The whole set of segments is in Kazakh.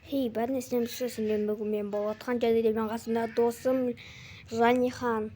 Хей, бәріне сәлем, бүгін мен болатқан және де менің қасымда досым Жанихан.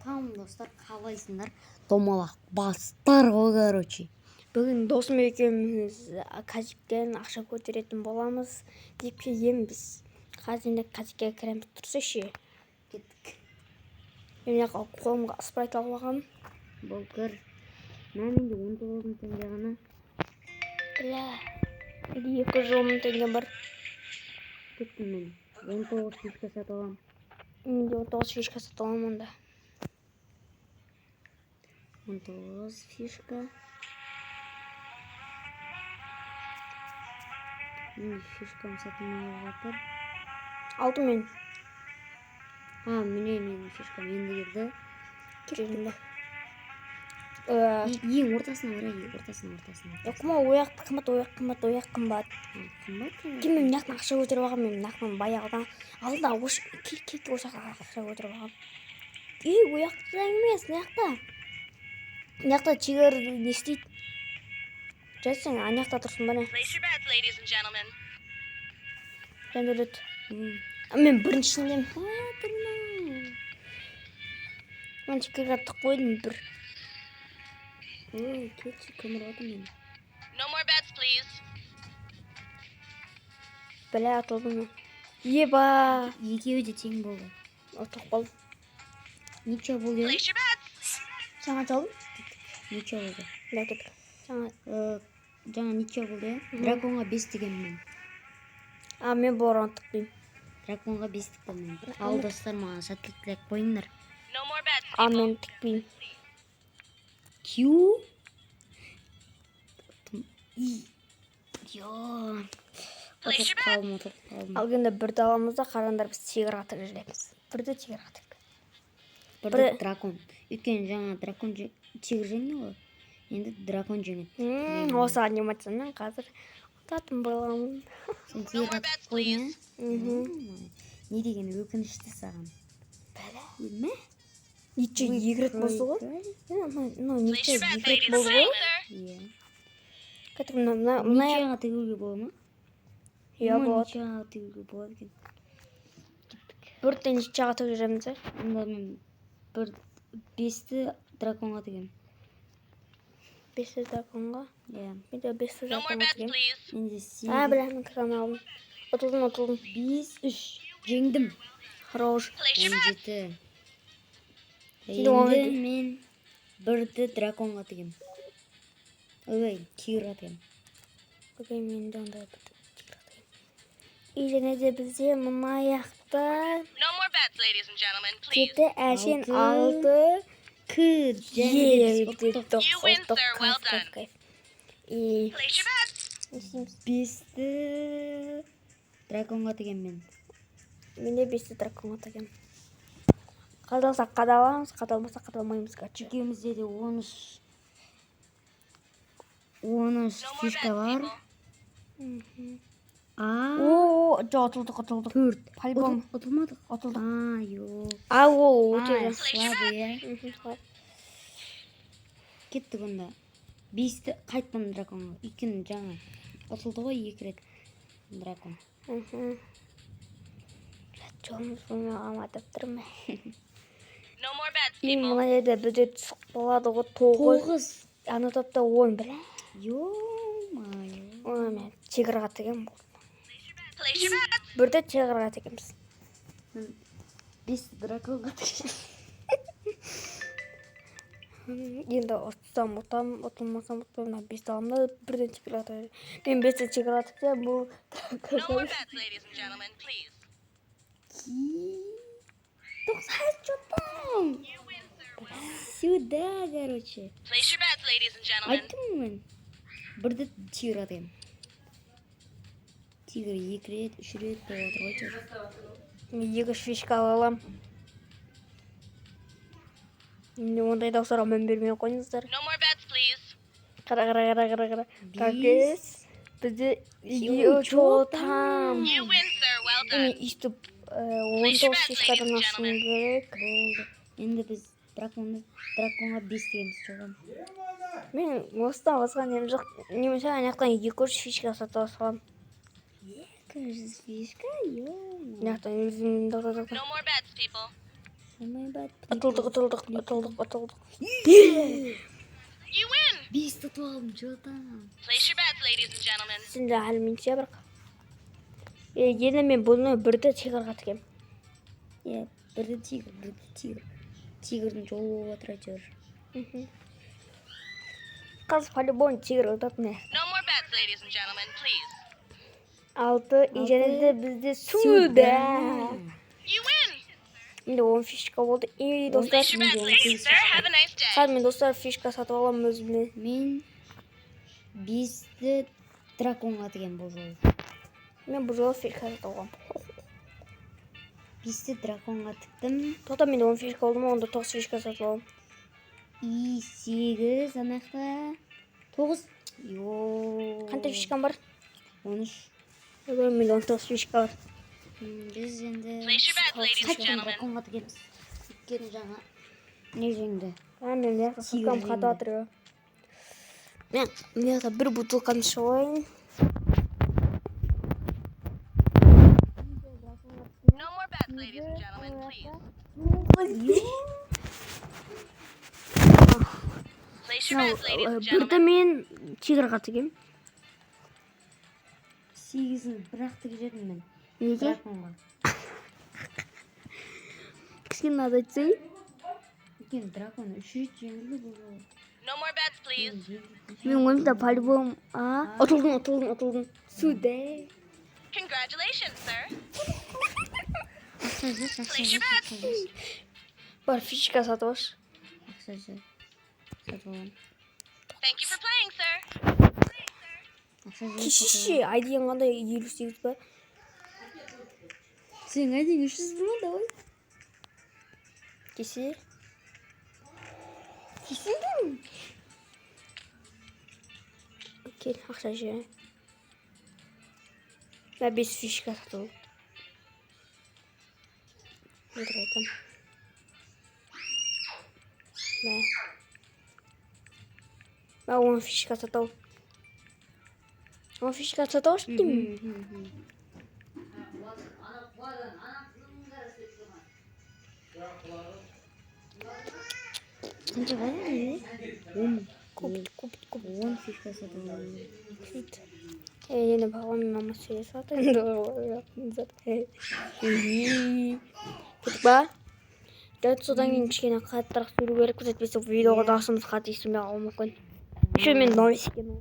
Там достар, қалайсыңдар? Домалақ бастар ғой, короче. Бүгін досым екеуміз казиктен ақша көтеретін боламыз деп келгенбіз. Қазір енді казикке кіреміз, тұрса ше. Кеттік. Мен қолымға спрайт алып алғам. Былтыр менде 19 теңге ғана. Бля, 200 мың теңге бар. Кеттім мен. 19 фишка сатып аламын. Менде 19 фишка сатып аламын онда. 19 фишка. Мен фишкам сатылмай жатыр. Алдым мен. Міне менің фишкам енді келді. Кеттім. Ең ортасына барайық, ортасына. Оқыма, ояқ қымбат. Қымбат? Кім мен мынаяқтан ақша көтеріп алғам, мен мынаяқтан баяғыдан алдында кет осы ақша көтеріп алғам. Ояқта емес, мынаяқта чигар не істейді? Жатсаң, анаяқта тұрсын бәне. Жандырет. Мен біріншінден. Мен чигарға тұқ қойдым бір. Кетші көмір оды мен. No more bets, please. Бәлі атылдым мен. Еба! Екеуі де тең болды. Отық болды. Ничего болды. Place your bets. Жаңа жалдым? Ничего болды. Бәлі кеттік. Жаңа ничего болды. Драконға 5 деген мен. Мен боран тұқпейм. Драконға 5 тіктім мен. Ал достар, маған сәттілік тілек қойыңдар. No more bets. Мен тікпейм. Q. Place your bets. Ал енді бірді аламыз да, қараңдар біз тигрға тігіп жүреміз. Бірді тигрға тігіп. Бірді дракон. Өйткені жаңа дракон тигр жеңді ғой. Енді дракон жеңеді. Осы анимациямен қазір ұтатын боламын. Сен тигрға тігіп қойдың, не деген өкінішті саған. Ме? Ниче егірет болды ғой? Ниче егірет болды ғой? Иә. Кәтік мұна... Ничеға тігуге болады ма? Иә болады. Ничеға тігуге болады екен. Бірден ничеға тігіп жүреміз, ә? Онда мен 5-ті драконға тігем. 5-ті драконға? Иә. Мен де 5-ті No more драконға bets, тігем. please. Менде 8. Бля, мен кран алдым. Ұтылдым. 5-3. Жеңдім. Хорош. Place your bets. 17. Сенде оны Енді мен 1-ті драконға тігем. Ой, тигрға тігем. Окей, мен де онда тигрға тігем. И және де бізде мына яқта No more bets, ladies and gentlemen, please. жеті әшен алды Күд. You win, sir. Well done. И Place your bets. 5-ті драконға тігем мен. мен де 5-ті драконға тігем. Қадалсақ қадаламыз, қадалмасақ қадалмаймыз, короче. Екеумізде де 13 фишка бар. Ұтылдық. 4. По-любому. Ұтылмадық. Ұтылдық. Жоқ. Ол өте Слабы, иә. Кеттік онда. 5-ті қайтпам драконға. Өйткені жаңа ұтылды ғой 2 рет дракон. Жолымыз бұны амадап тұрмай. No more bets, И people. мына жерде бізде түсіп болады ғой 9. Ана топта 10, бля. Ё-майо. Оны мен тигрға тігем болды. Place your bets. Бірді тигрға тігеміз. 5 драконға тігем. Енді ұтсам ұтам, ұтылмасам ұтпаймын. 5-ті аламын да бірден тигрға тігем. Мен 5-ті тигрға тігем, бұл... No more bets, ladies and gentlemen, please. 90 что-то. Сюда, короче. Place your bets, ladies and gentlemen. Айттым мен. Бірді тигр атайым. Тигр 2 рет, 3 рет болып отыр ғой. Мен 2 фишка алам. Ондай даусарға мән бермей қойыңыздар. No more bets, please. Қара. Какес. Бізде чотам. You win, sir. Well Мен done. үстіп 19 фишкадан ашуым керек. Болды. Енді біз драконға 5 тігеміз жоғам. Мен осыдан басқа нем жоқ. Немесе анаяқтан 2-3 фишка сатып алсам. Кажется, фишка, ё. Мына жактан өзүнүн No more bets, people. Атылдык. You win. Бес тутуп алдым, жолтан. Place your bets, ladies and gentlemen. Сен да алиминче бирок. Эне мен буну бирде чыгарга тигем. Бірді тигр. Тигрдің жолы болып отыр әйтеуір. Кыз по-любому тигр утат мне. No more bets, ladies and gentlemen, please. 6 иженде бизде суда. You win. Менде 10 фишка болду. Достар, Place your bets, ladies, sir. Have a nice day. қазір мен достар фишка сатып алам өзүмө. Мен бесті драконға тіген бұл жолы. Мен бул жолу фишка сатып алгам. Бесті драконға тіктім. Тота менде 10 фишка болду, онда 9 фишка сатып алам. И 8 анақта 9. Канча фишкам бар? 13. Менде 19 фишка бар. Біз енді Place your bets, ladies and gentlemen. драконға тігеміз. Өйткені жаңа не жеңді. Мен фишкам катып атыр. Мен мына бир бутылканы ішіп алайын. No more bets, ladies and gentlemen, please. Place your bets, ladies and Бирде gentlemen. мен тигрга тигем. 8-ін бірақ тігежедім мен. Неге? Драконға. Кішкене надо айтсай. Өйткені дракон 3 рет жеңілді бұл жолы. No more bets, please. Мен ойымда по-любому отылдым. Суда. Congratulations, sir. Place your bets. Бар фишка сатып алыш. Ақшасы сатып аламын. Thank you for playing, sir. Кишиши айдың қандай 58 ба? Сен айдың 300 ма, давай. Киши. Кел, ақша жібер. Мен 5 фишка сатып алдым. Өтір айтам. Мен 10 фишка сатып алдым. 10 фишка сатып алыш деймін. Қанша қайда? 10. Көп. 10 фишка сатып аламын. Енді бағамын мама сөйле сатып. Кетіп ба? Дәт содан кейін кішкене қаттырақ сөйлеу керек әйтпесе видеоға дауысымыз қатты естілмей қалуы мүмкін. Еще мен новость екен.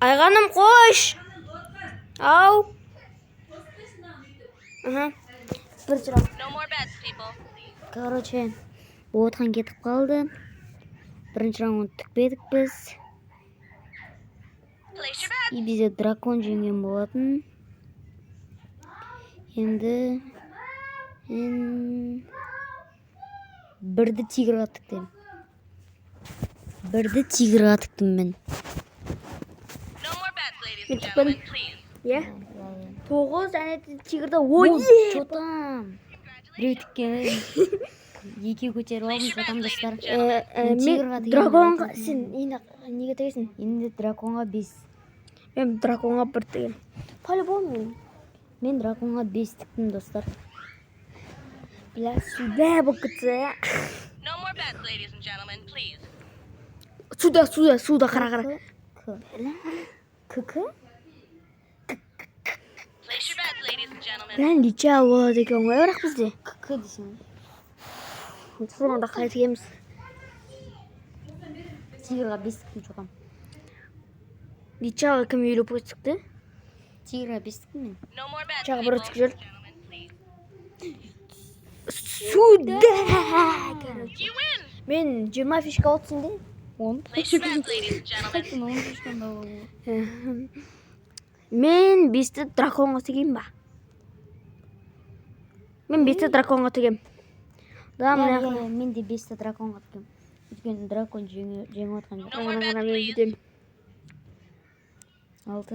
Айғаным қош! Ау! Бір сұрақ. No more bets, people. Короче, отқан кетіп қалды. Бірінші раунд тікпедік біз. Place your bets. И бізде дракон жеңген болатын. Енді бірді тигрға тіктім. Мен. No more bets, ladies and Mit gentlemen, please. Е? 9 және тигрді. Ой! Чотам. Біреу тіккен. Екі көтеріп алдым, чотам достар. Мен драконға сен неге тегесің? Енді драконға 5. Мен драконға 1 тегем. По-любому. Мен драконға 5 тіктім достар. Бля, сюда бұл күтсе. No more bets, ladies and gentlemen, please. Суда қара. Күкі? Place your bets, ladies and gentlemen. Бля, нече болады екен ғой бірақ бізде. Күкі десің. Сонда қалай тегеміз? Тигрға 5 тіктім чотам. Нече кім елу пойыз тікті? Тигрға 5 тіктім мен. No more bets, Чағы people. бір өтік жүр. Gentlemen, please. Суда! You win. Мен 20 фишка алды сенде? 10. Place your bets, ladies and gentlemen. Мен 5-ті драконға тегем ба? Мен 5-ті драконға тегем. Мен де 5 драконға тікем. Өйткені дракон жеңіп отқан жоқ. No more bets, please. 6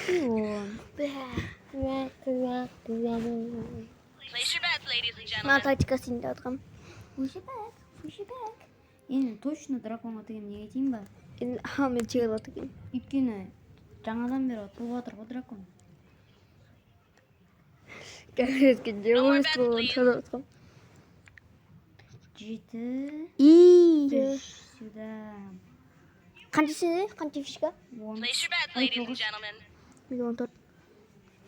и 10. Place Place your bets, ladies and Мына gentlemen. тактикасын деп аткам. Фушибек. Енді точно драконға тиген неге тиін ба? Енді мен чегіп атыр екен. Өйткені жаңадан бері туып жатыр ғой дракон. Кәдескен же more ойыс bets, болған please. шығарып аткам. 7 И сюда. Қанша фишка? Place your bets, ladies and gentlemen. Мен 14.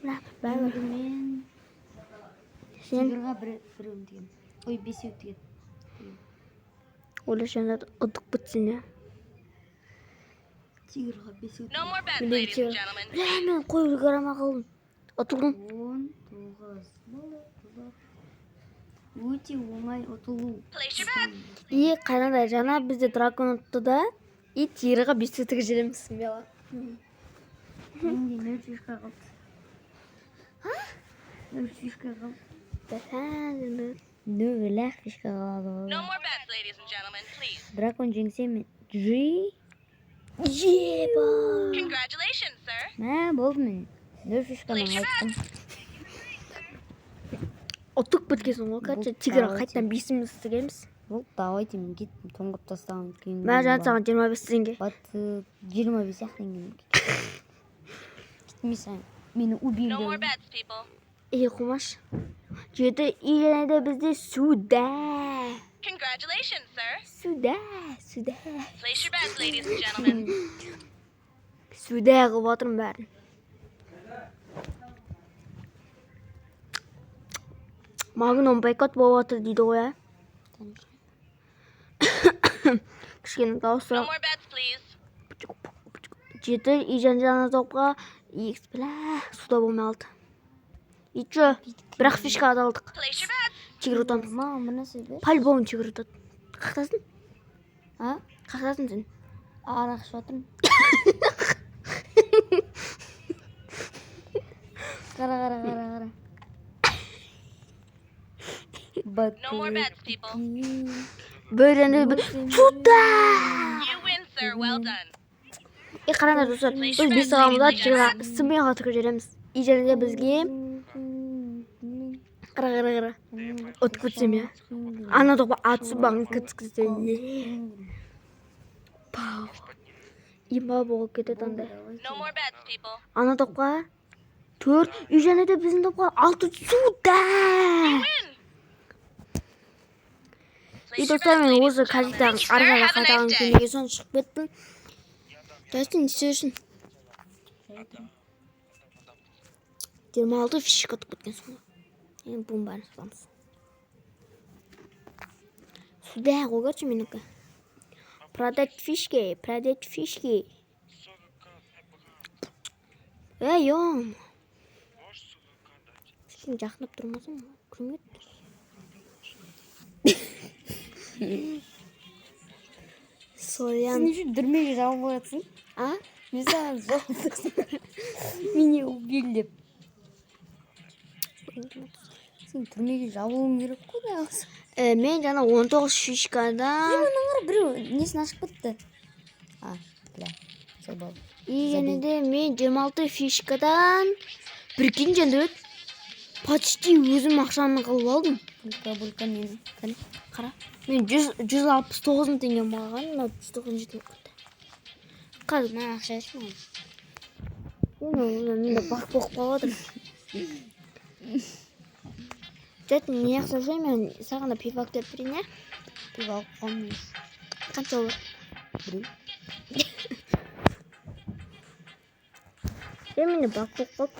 Мына бәрі. Мен Сен тигрға біреуін тиген. Ой, бесеу тиген. ойлашан ұдық бітсін я. Тигрға бесеу No more bets, Мен де ladies and тигр. gentlemen. Мен қой үлгерама қалдым. Ұтылдым. 19 өте оңай ұтылу. Place your bets. И қайнада жаңа бізде дракон ұтты да, и тигрға 5 сетігі жереміз. Менде 0 фишка қалды. 0 фишка қалды. 0 фишка қалды. No more bets, ladies and gentlemen, please. Дракон жеңсе мен G. Еба. Congratulations, sir. Мә, болды мен. 0 фишканың айттым. Ұтық біткесін ғой, кәтші тигрға қайттан 5-іміз істегеміз. Болды, давайте мен кеттім. Тоңғып тастаған кейін. Мен жаңа саған 25 теңге. Батып 25 ақ теңге. Кетмесең, мені убейді. No more bets, people. Қумаш. Жеті и және де бізде суда. Congratulations, sir. Суда. Place your bets, ladies and gentlemen. Суда қылып отырмын бәрін. Магнум байкот болып отыр дейді ғой, ә? Кішкене дауыс No сұрақ. more bets, please. Жеті и жаңа топқа X суда болмай алды. И чё? Бірақ фишка адалдық. Place your bets. Тигр ұтамыз. Маған бір нәрсе бер. По-любому тигр ұтады. Қақтасың? А? Қақтасың сен? Арақ ішіп жатырмын. Қара. No more bets, people. Бөрені суда! You win, sir. Well done. И қараңдар достар, біз 5 сағамызда тигрға сыммен қатырып жүреміз. И және де бізге қара. От көтсем я. Ана тоқпа атсы бағын кіткізді. Пау. Имба болып кетеді андай. No more bets, people. Ана топқа 4, и және де біздің топқа 6 суда! Win. И Place your достар, bets, мен ladies осы and gentlemen. кәдеттен Thank you, sir. арқаға Have a қайтаған nice day. күнге сон шығып кеттім. Жастың істеушін. 26 фишка ұтып кеткен соң. Енді бұның бәрін сатамыз. Сюда қойғаншы менікі. Продать фишки. Ем. Сен жақынып тұрмасың ба? Күрмет. Соян. Сен үшін дүрмеге жалып қоятсың? А? Мен саған жалып Мені убейді деп. Сен түрмеге жабылуың керек қой да. Мен жаңа 19 фишкадан Мынаңғыр біреу несін ашып кетті. Бля, сол болды. и және де мен 26 фишкадан прикинь жәндірет почти өзім ақшаны қылып алдым. Булька нені? Кәне? Қара. Мен 169 мың теңге маған, мына 197 мың кетті. Қазір Мына ақша ашма. мен де бақ болып қалып отыр. Жәтін не ақша жай, мен саған да пивак деп берейін, ә? Пиво алып қалмын. Қанша олар? Біреу. Мен де бақ болып қалып.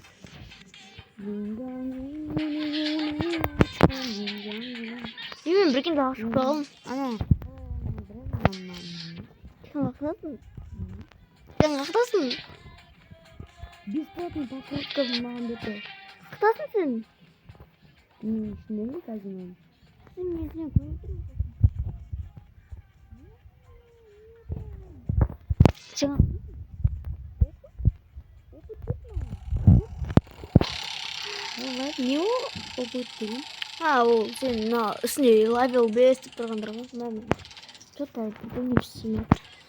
Мен бір күнде ашып қалым. Ана. Сен қақтасың? Сен қақтасың? Бесплатный покупка маған беті. Қақтасың сен? Мен ішінде ме казино? Сен несіне көріп тұрмын? Сен Олар не ол? Опыт деген. ол сен мына үстінде лавел бес деп тұрғандар ғой. Мама. Что-то білмеймін.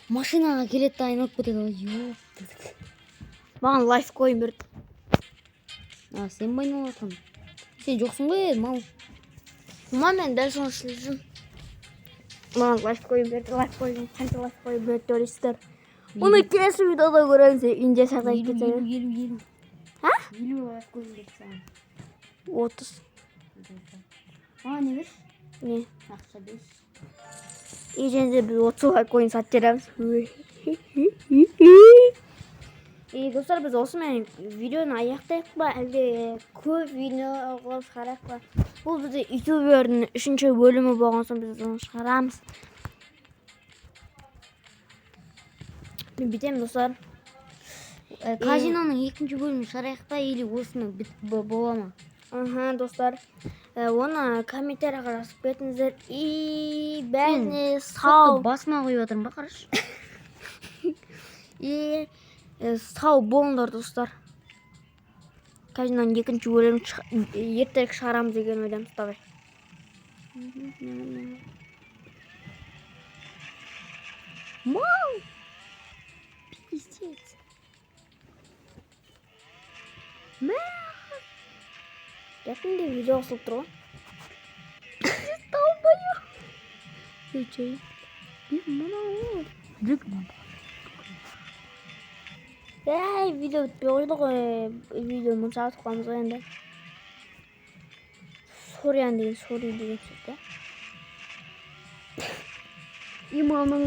Машинаға келеді да айналып кетеді ғой. Жоқ. Маған лайф койын берді. Сен байналасың. Сен жоқсың ғой, мал. Мен дәл соны істеймін. Маған лайк қойып берді, қанша лайк қойып берді туристер. Оны келесі видеода көреміз. Индия сағдай кетеді. Ха? 50 лайк қойып берді саған. 30. Не бер? Не? Ақша бер. Еженде біз 30 лайк қойын сатып береміз. Достар, біз осымен видеоны аяқтайық па, әлде көп видео қылып шығарайық па? Бұл бізде ютубердің 3-ші бөлімі болған соң біз оны шығарамыз. Мен бітемін, достар. Казиноның 2-ші бөлімін шығарайық па, или осыны бола ма? Достар, оны комментарияға жазып кетіңіздер. Бәріне сау. Басыма қойып отырмын ба, қараш? Сау болыңдар, достар. Казиноның 2-ші бөлімін ертерек шығарамыз деген ойдамыз, давай. Мау! Пиздец. Якында видео қысылып тұр ғой. Видео бітпей қойды ғой. Видео мұнша тұқпамыз ғой енді. Сори деген сөз да. Имамның